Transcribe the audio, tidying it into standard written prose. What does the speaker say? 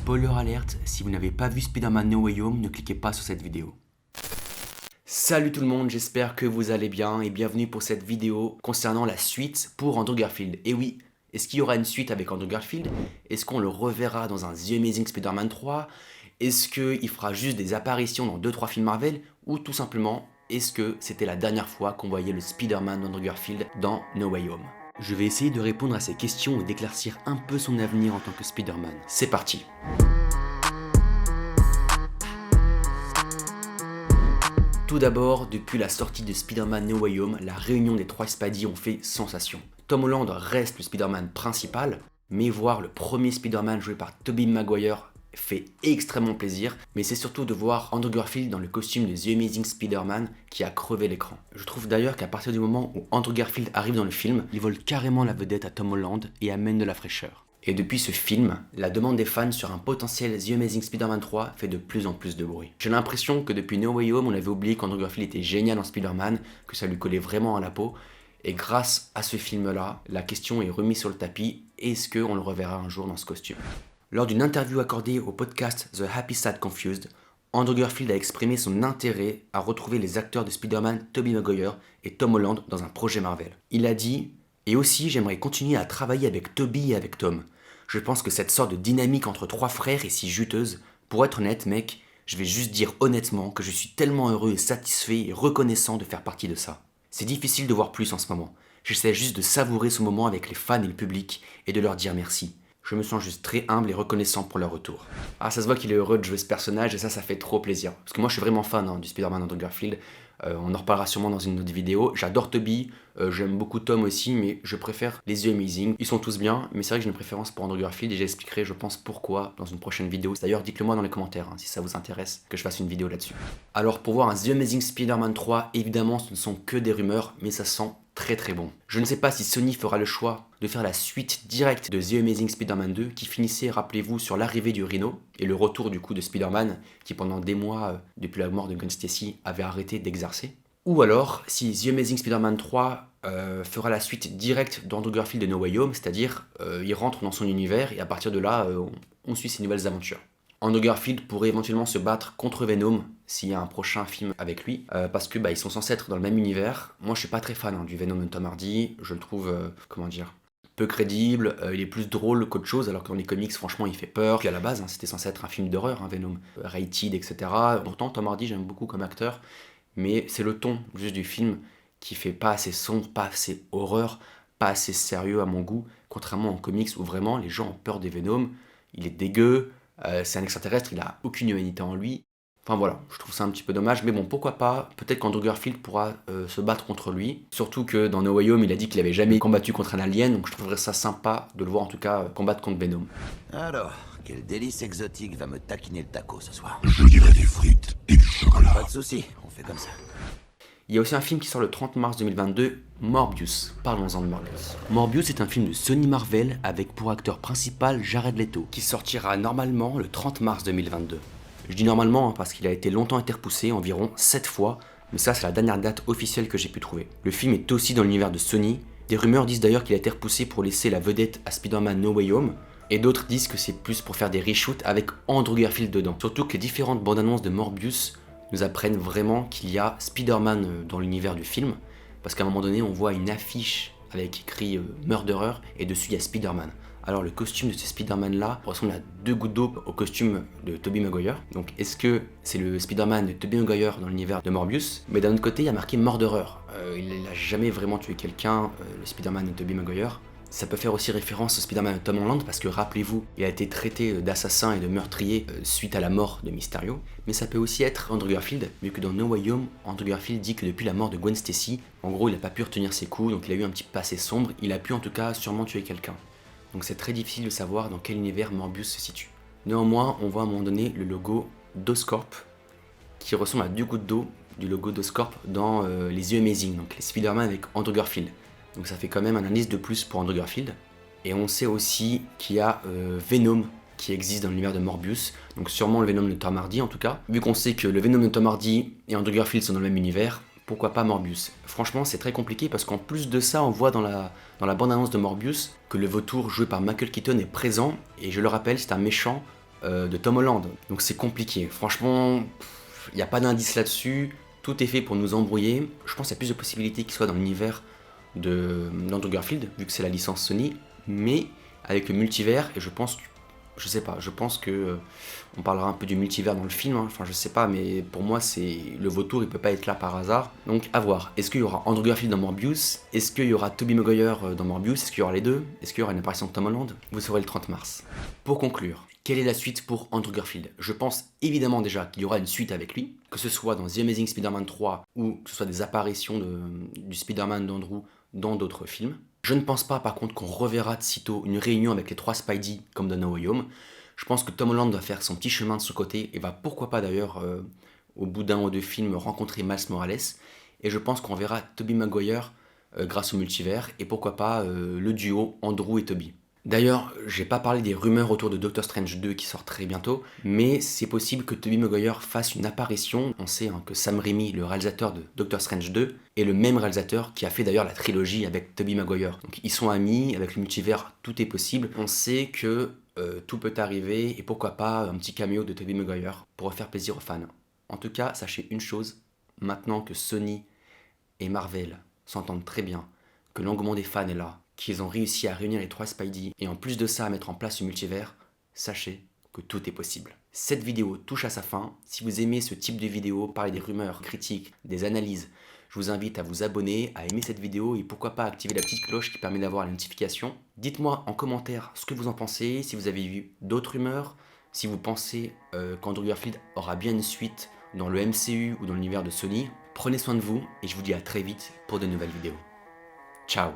Spoiler alerte, si vous n'avez pas vu Spider-Man No Way Home, ne cliquez pas sur cette vidéo. Salut tout le monde, j'espère que vous allez bien et bienvenue pour cette vidéo concernant la suite pour Andrew Garfield. Et oui, est-ce qu'il y aura une suite avec Andrew Garfield? Est-ce qu'on le reverra dans un The Amazing Spider-Man 3? Est-ce qu'il fera juste des apparitions dans 2-3 films Marvel? Ou tout simplement, est-ce que c'était la dernière fois qu'on voyait le Spider-Man d'Andrew Garfield dans No Way Home? Je vais essayer de répondre à ces questions et d'éclaircir un peu son avenir en tant que Spider-Man. C'est parti! Tout d'abord, depuis la sortie de Spider-Man No Way Home, la réunion des 3 Spidey ont fait sensation. Tom Holland reste le Spider-Man principal, mais voir le premier Spider-Man joué par Tobey Maguire fait extrêmement plaisir, mais c'est surtout de voir Andrew Garfield dans le costume de The Amazing Spider-Man qui a crevé l'écran. Je trouve d'ailleurs qu'à partir du moment où Andrew Garfield arrive dans le film, il vole carrément la vedette à Tom Holland et amène de la fraîcheur. Et depuis ce film, la demande des fans sur un potentiel The Amazing Spider-Man 3 fait de plus en plus de bruit. J'ai l'impression que depuis No Way Home, on avait oublié qu'Andrew Garfield était génial en Spider-Man, que ça lui collait vraiment à la peau, et grâce à ce film-là, la question est remise sur le tapis, est-ce qu'on le reverra un jour dans ce costume ? Lors d'une interview accordée au podcast The Happy Sad Confused, Andrew Garfield a exprimé son intérêt à retrouver les acteurs de Spider-Man Tobey Maguire et Tom Holland dans un projet Marvel. Il a dit « Et aussi, j'aimerais continuer à travailler avec Tobey et avec Tom. Je pense que cette sorte de dynamique entre 3 frères est si juteuse. Pour être honnête, mec, je vais juste dire honnêtement que je suis tellement heureux et satisfait et reconnaissant de faire partie de ça. C'est difficile de voir plus en ce moment. J'essaie juste de savourer ce moment avec les fans et le public et de leur dire merci. Je me sens juste très humble et reconnaissant pour leur retour. » Ah, ça se voit qu'il est heureux de jouer ce personnage et ça fait trop plaisir. Parce que moi, je suis vraiment fan du Spider-Man Andrew Garfield. On en reparlera sûrement dans une autre vidéo. J'adore Tobey, j'aime beaucoup Tom aussi, mais je préfère les The Amazing. Ils sont tous bien, mais c'est vrai que j'ai une préférence pour Andrew Garfield et j'expliquerai, je pense, pourquoi dans une prochaine vidéo. D'ailleurs, dites-le moi dans les commentaires si ça vous intéresse que je fasse une vidéo là-dessus. Alors, pour voir un The Amazing Spider-Man 3, évidemment, ce ne sont que des rumeurs, mais ça sent très très bon. Je ne sais pas si Sony fera le choix de faire la suite directe de The Amazing Spider-Man 2 qui finissait, rappelez-vous, sur l'arrivée du Rhino et le retour du coup de Spider-Man qui pendant des mois, depuis la mort de Gwen Stacy, avait arrêté d'exercer. Ou alors si The Amazing Spider-Man 3 fera la suite directe d'Andrew Garfield de No Way Home, c'est-à-dire il rentre dans son univers et à partir de là, on suit ses nouvelles aventures. Andrew Garfield pourrait éventuellement se battre contre Venom s'il y a un prochain film avec lui, parce que ils sont censés être dans le même univers. Moi je suis pas très fan du Venom de Tom Hardy, je le trouve, peu crédible, il est plus drôle qu'autre chose, alors que dans les comics franchement il fait peur. Puis à la base c'était censé être un film d'horreur, Venom, rated, etc. Pourtant Tom Hardy j'aime beaucoup comme acteur, mais c'est le ton juste du film qui fait pas assez sombre, pas assez horreur, pas assez sérieux à mon goût, contrairement en comics où vraiment les gens ont peur des Venom, il est dégueu, c'est un extraterrestre, il a aucune humanité en lui. Enfin voilà, je trouve ça un petit peu dommage, mais bon, pourquoi pas, peut-être qu'Andrew Garfield pourra se battre contre lui. Surtout que dans No Way Home, il a dit qu'il avait jamais combattu contre un alien, donc je trouverais ça sympa de le voir en tout cas combattre contre Venom. Alors, quel délice exotique va me taquiner le taco ce soir? Je dirais des frites et du chocolat. Pas de soucis, on fait comme ça. Il y a aussi un film qui sort le 30 mars 2022, Morbius. Parlons-en de Morbius. Morbius est un film de Sony Marvel avec pour acteur principal Jared Leto, qui sortira normalement le 30 mars 2022. Je dis normalement parce qu'il a été longtemps été repoussé, environ 7 fois, mais ça c'est la dernière date officielle que j'ai pu trouver. Le film est aussi dans l'univers de Sony, des rumeurs disent d'ailleurs qu'il a été repoussé pour laisser la vedette à Spider-Man No Way Home, et d'autres disent que c'est plus pour faire des reshoots avec Andrew Garfield dedans. Surtout que les différentes bandes annonces de Morbius nous apprennent vraiment qu'il y a Spider-Man dans l'univers du film, parce qu'à un moment donné on voit une affiche avec écrit Murderer et dessus il y a Spider-Man. Alors le costume de ce Spider-Man là ressemble à 2 gouttes d'eau au costume de Tobey Maguire. Donc est-ce que c'est le Spider-Man de Tobey Maguire dans l'univers de Morbius? Mais d'un autre côté il y a marqué Murderer. Il n'a jamais vraiment tué quelqu'un, le Spider-Man de Tobey Maguire. Ça peut faire aussi référence au Spider-Man de Tom Holland parce que rappelez-vous, il a été traité d'assassin et de meurtrier suite à la mort de Mysterio. Mais ça peut aussi être Andrew Garfield, vu que dans No Way Home, Andrew Garfield dit que depuis la mort de Gwen Stacy, en gros il n'a pas pu retenir ses coups, donc il a eu un petit passé sombre, il a pu en tout cas sûrement tuer quelqu'un. Donc c'est très difficile de savoir dans quel univers Morbius se situe. Néanmoins, on voit à un moment donné le logo d'Oscorp, qui ressemble à 2 gouttes d'eau du logo d'Oscorp dans les The Amazing, donc les Spider-Man avec Andrew Garfield. Donc ça fait quand même un indice de plus pour Andrew Garfield. Et on sait aussi qu'il y a Venom qui existe dans l'univers de Morbius, donc sûrement le Venom de Tom Hardy en tout cas. Vu qu'on sait que le Venom de Tom Hardy et Andrew Garfield sont dans le même univers, pourquoi pas Morbius? Franchement c'est très compliqué parce qu'en plus de ça on voit dans la bande-annonce de Morbius que le vautour joué par Michael Keaton est présent, et je le rappelle c'est un méchant de Tom Holland. Donc c'est compliqué. Franchement, il n'y a pas d'indice là-dessus. Tout est fait pour nous embrouiller. Je pense qu'il y a plus de possibilités qu'il soit dans l'univers d'Andrew Garfield, vu que c'est la licence Sony. Mais avec le multivers, et je pense que on parlera un peu du multivers dans le film, hein. Enfin je sais pas, mais pour moi c'est le vautour, il peut pas être là par hasard. Donc à voir, est-ce qu'il y aura Andrew Garfield dans Morbius? Est-ce qu'il y aura Tobey Maguire dans Morbius? Est-ce qu'il y aura les deux? Est-ce qu'il y aura une apparition de Tom Holland? Vous saurez le 30 mars. Pour conclure, quelle est la suite pour Andrew Garfield? Je pense évidemment déjà qu'il y aura une suite avec lui, que ce soit dans The Amazing Spider-Man 3 ou que ce soit des apparitions du Spider-Man d'Andrew dans d'autres films. Je ne pense pas par contre qu'on reverra de sitôt une réunion avec les 3 Spidey comme dans No Way Home. Je pense que Tom Holland va faire son petit chemin de son côté et va pourquoi pas d'ailleurs au bout d'un ou deux films rencontrer Miles Morales. Et je pense qu'on verra Tobey Maguire grâce au multivers et pourquoi pas le duo Andrew et Tobey. D'ailleurs, j'ai pas parlé des rumeurs autour de Doctor Strange 2 qui sort très bientôt, mais c'est possible que Tobey Maguire fasse une apparition. On sait que Sam Raimi, le réalisateur de Doctor Strange 2, est le même réalisateur qui a fait d'ailleurs la trilogie avec Tobey Maguire. Donc ils sont amis, avec le multivers, tout est possible. On sait que tout peut arriver, et pourquoi pas un petit cameo de Tobey Maguire pour faire plaisir aux fans. En tout cas, sachez une chose, maintenant que Sony et Marvel s'entendent très bien, que l'engouement des fans est là, qu'ils ont réussi à réunir les 3 Spidey, et en plus de ça à mettre en place le multivers, sachez que tout est possible. Cette vidéo touche à sa fin. Si vous aimez ce type de vidéo, parler des rumeurs, critiques, des analyses, je vous invite à vous abonner, à aimer cette vidéo et pourquoi pas activer la petite cloche qui permet d'avoir la notification. Dites-moi en commentaire ce que vous en pensez, si vous avez vu d'autres rumeurs, si vous pensez qu'Andrew Garfield aura bien une suite dans le MCU ou dans l'univers de Sony. Prenez soin de vous et je vous dis à très vite pour de nouvelles vidéos. Ciao!